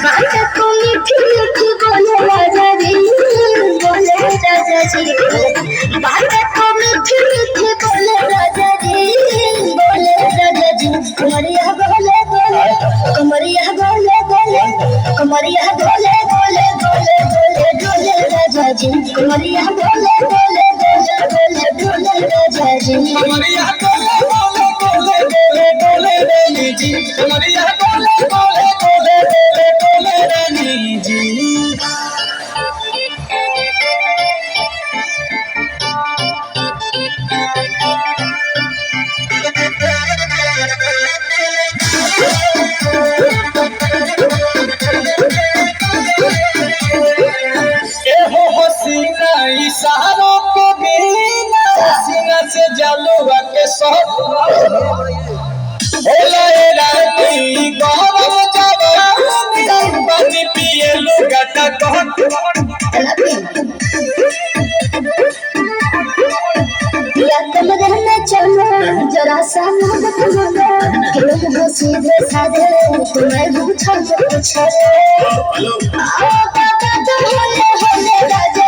बात को मीठी मीठी बोले राजा जी, बोले राजा जी। बात को मीठी मीठी बोले राजा जी, बोले राजा जी। कमरिया बोले बोले, कमरिया बोले बोले, कमरिया बोले बोले बोले बोले बोले राजा जी। कमरिया बोले बोले बोले बोले बोले राजा जी। कमरिया बोले बोले बोले बोले बोले रानी जी। कमरिया बोले बोले बोले बोले बोले रानी जी। हसीना इशारों के बिना सीना से जलवा के सब बोले रानी गौरव जवानी बनी पिए लुगाटा कहत या कमरे में चलो जरा सा मोहब्बत मांगो, क्यों हो सीधे साधे तुम्हें पूछो पूछो। आओ बाबा तो होले होले राजा